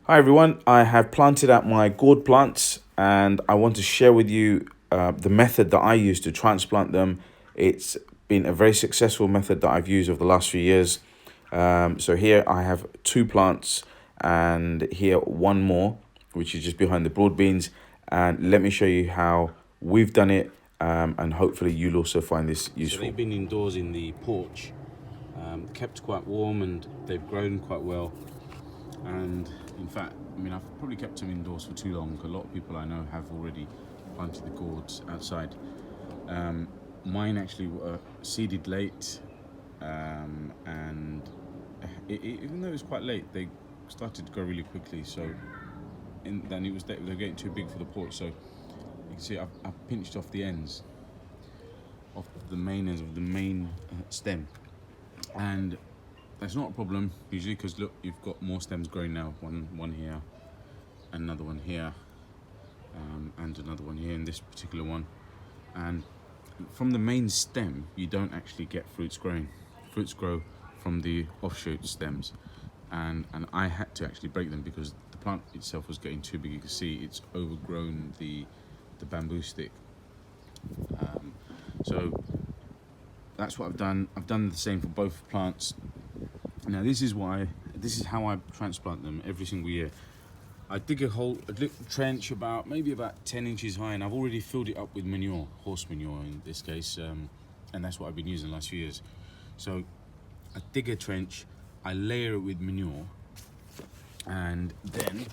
Hi everyone, I have planted out my gourd plants and I want to share with you the method that I use to transplant them. It's been a very successful method that I've used over the last few years. So here I have two plants and here one more, which is just behind the broad beans. And let me show you how we've done it, and hopefully you'll also find this useful. So they've been indoors in the porch, kept quite warm, and they've grown quite well. And in fact, I mean, I've probably kept them indoors for too long. A lot of people I know have already planted the gourds outside. Mine actually were seeded late, and even though it was quite late, they started to grow really quickly. So, then they're getting too big for the porch. So you can see I've pinched off the ends of the main ends of the main stem, and that's not a problem usually because look, you've got more stems growing now. One here, another one here, and another one here in this particular one. And from the main stem, you don't actually get fruits growing. Fruits grow from the offshoot stems, and I had to actually break them because the plant itself was getting too big. You can see it's overgrown the bamboo stick. So that's what I've done. I've done the same for both plants. Now this is how I transplant them every single year. I dig a little trench maybe about 10 inches high, and I've already filled it up with manure, horse manure in this case, and that's what I've been using the last few years. So I dig a trench, I layer it with manure, and then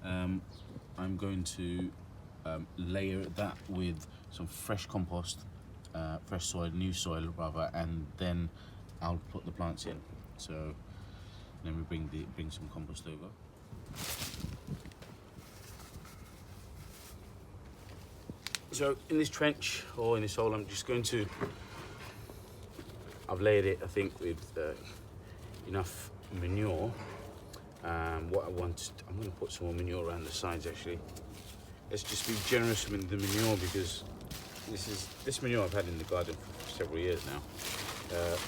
I'm going to layer that with some fresh compost, fresh soil, new soil rather, and then I'll put the plants in. So then we bring some compost over. So in this trench or in this hole, I've layered it, I think, with enough manure. What I'm going to put some more manure around the sides actually. Let's just be generous with the manure because this manure I've had in the garden for several years now.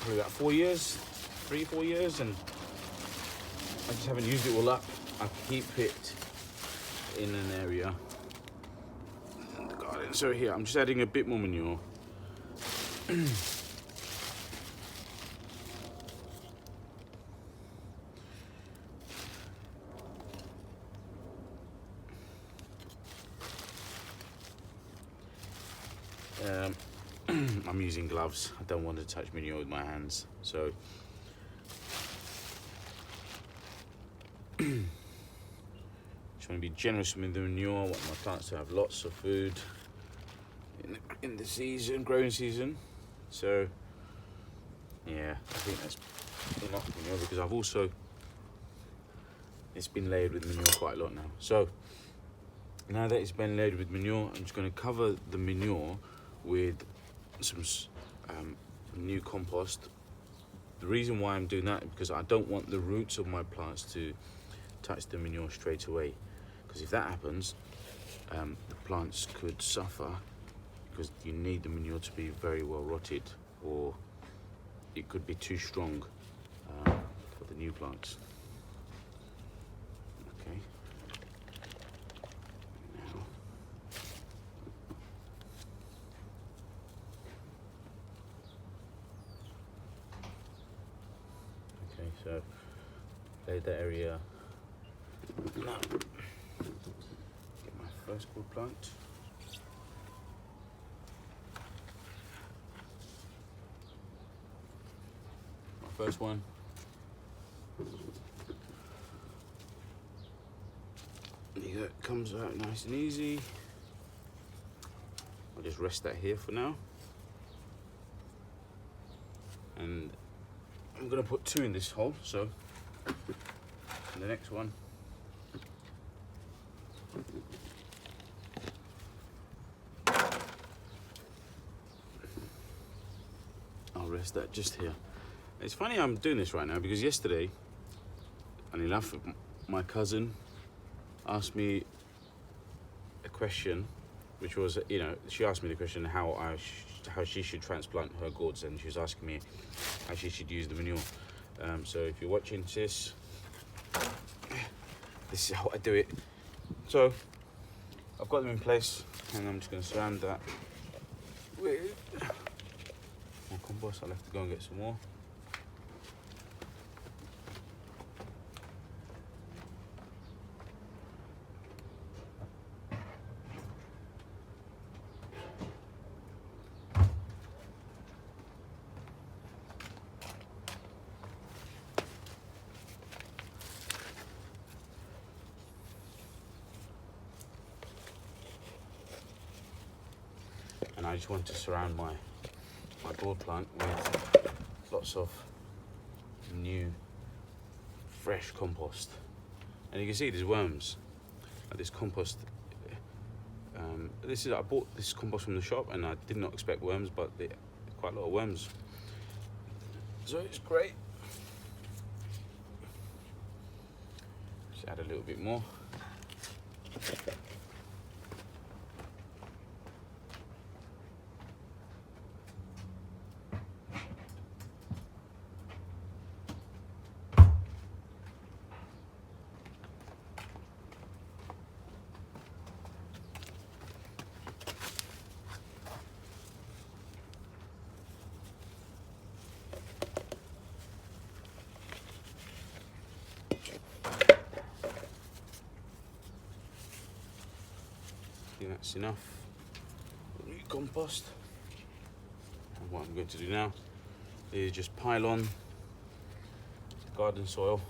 Probably about 4 years, 3-4 years, and I just haven't used it all up. I keep it in an area in the garden. So here, I'm just adding a bit more manure. I'm using gloves. I don't want to touch manure with my hands, so just want to be generous with the manure. I want my plants to have lots of food in the growing season. So yeah, I think that's enough manure because it's been layered with manure quite a lot now. So now that it's been layered with manure, I'm just going to cover the manure with some new compost. The reason why I'm doing that is because I don't want the roots of my plants to touch the manure straight away, because if that happens, the plants could suffer because you need the manure to be very well rotted, or it could be too strong for the new plants. Okay. So lay that area. Now, get my first gourd plant. My first one. It comes out nice and easy. I'll just rest that here for now. And I'm going to put 2 in this hole, so in the next one I'll rest that just here. It's funny I'm doing this right now because yesterday, funny enough, my cousin asked me a question, which was, she asked me the question how she should transplant her gourds, and she was asking me how she should use the manure. So if you're watching this, this is how I do it. So I've got them in place, and I'm just going to surround that with more compost. I'll have to go and get some more. And I just want to surround my gourd plant with lots of new fresh compost. And you can see there's worms. This compost, I bought this compost from the shop, and I did not expect worms, but there's quite a lot of worms. So it's great. Just add a little bit more. I think that's enough new compost. And what I'm going to do now is just pile on garden soil.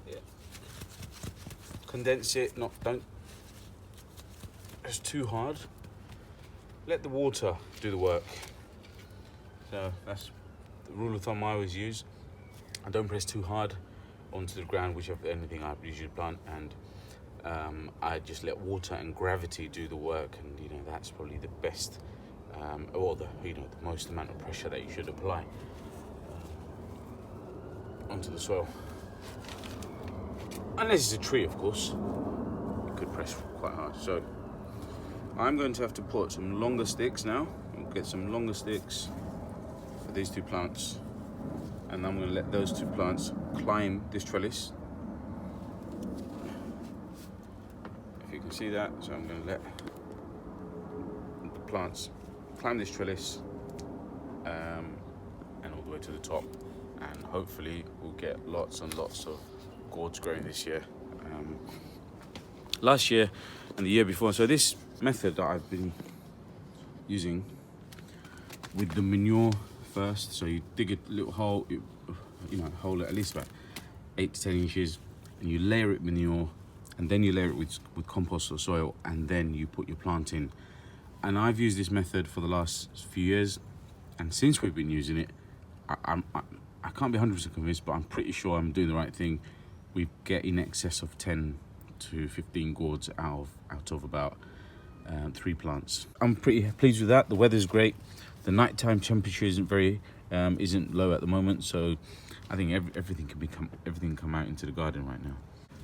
Yeah. Condense it, don't. It's too hard. Let the water do the work. So that's the rule of thumb I always use. I don't press too hard onto the ground, whichever anything I usually plant, and I just let water and gravity do the work, and that's probably the best, or the most amount of pressure that you should apply onto the soil. Unless it's a tree, of course, you could press quite hard. So I'm going to have to put some longer sticks now. We'll get some longer sticks for these two plants, and I'm going to let those two plants climb this trellis. If you can see that, so I'm going to let the plants climb this trellis and all the way to the top, and hopefully we'll get lots and lots of gourds growing this year. Last year and the year before, so this method that I've been using with the manure first, so you dig a little hole, hole at least about 8 to 10 inches, and you layer it with manure, and then you layer it with compost or soil, and then you put your plant in. And I've used this method for the last few years, and since we've been using it, I can't be 100% convinced, but I'm pretty sure I'm doing the right thing. We get in excess of 10 to 15 gourds out of about 3 plants. I'm pretty pleased with that. The weather's great. The nighttime temperature isn't low at the moment, so I think everything can come out into the garden right now.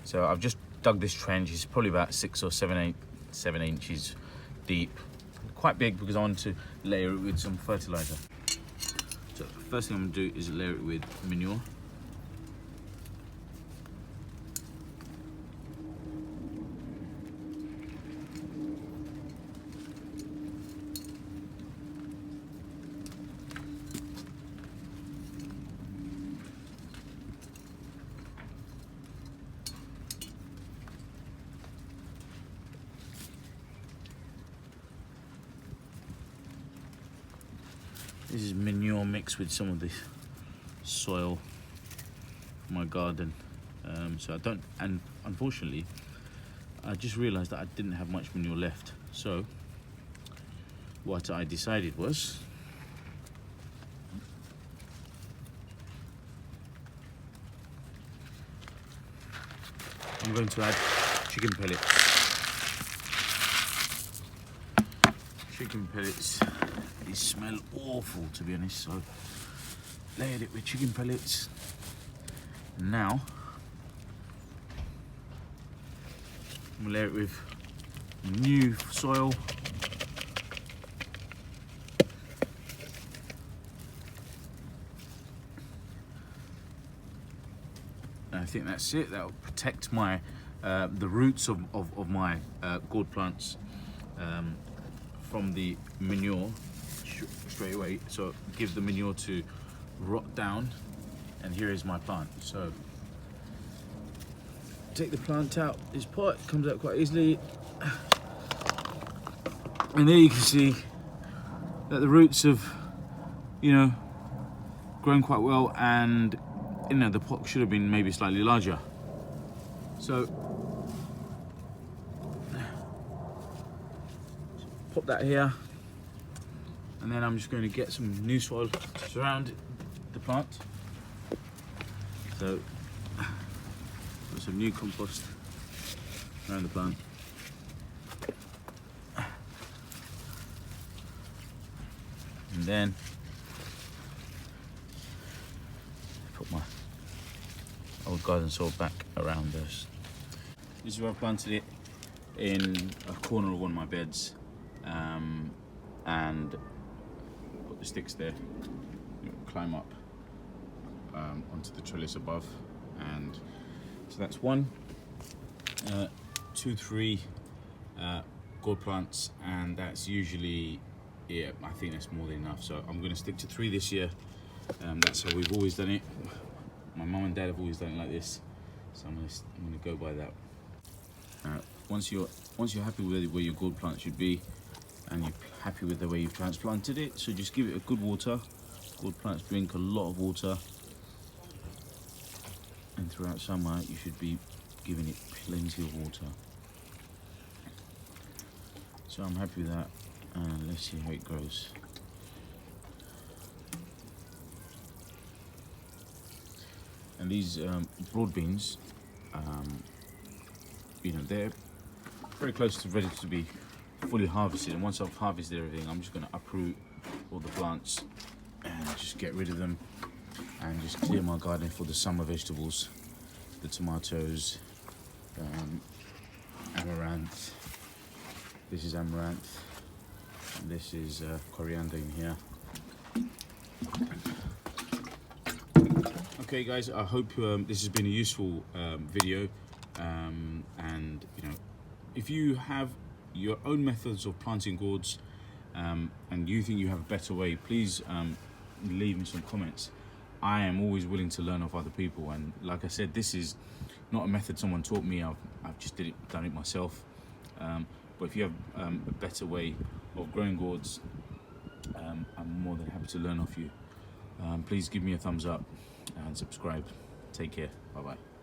So I've just dug this trench. It's probably about 6 or 7 inches deep. Quite big because I want to layer it with some fertilizer. So the first thing I'm gonna do is layer it with manure. This is manure mixed with some of the soil from my garden. So I don't, and unfortunately, I just realized that I didn't have much manure left. So what I decided was I'm going to add chicken pellets. Chicken pellets. These smell awful, to be honest, so layered it with chicken pellets. Now I'm gonna layer it with new soil. And I think that's it. That'll protect my the roots of my gourd plants from the manure straight away. So give the manure to rot down. And here is my plant. So take the plant out. This pot comes out quite easily. And there you can see that the roots have, grown quite well, and the pot should have been maybe slightly larger. So pop that here, and then I'm just going to get some new soil to surround the plant. So put some new compost around the plant. And then put my old garden soil back around this. This is where I planted it, in a corner of one of my beds, and put the sticks there. Climb up onto the trellis above, and so that's 1, 2, 3 gourd plants, and that's usually, yeah, I think that's more than enough. So I'm going to stick to 3 this year. That's how we've always done it. My mum and dad have always done it like this, so I'm going to go by that. Once you're happy with where your gourd plant should be, and you're happy with the way you've transplanted it, so just give it a good water. Gourd plants drink a lot of water, and throughout summer you should be giving it plenty of water. So I'm happy with that, and let's see how it grows. And these broad beans, they're very close to ready to be fully harvested, and once I've harvested everything, I'm just going to uproot all the plants and just get rid of them, and just clear my garden for the summer vegetables, the tomatoes, amaranth. This is amaranth, and this is coriander in here. Okay guys, I hope this has been a useful video, and if you have your own methods of planting gourds, and you think you have a better way, please leave me some comments. I am always willing to learn off other people, and like I said, this is not a method someone taught me. I've just done it myself. But if you have a better way of growing gourds, I'm more than happy to learn off you. Please give me a thumbs up and subscribe. Take care. Bye bye.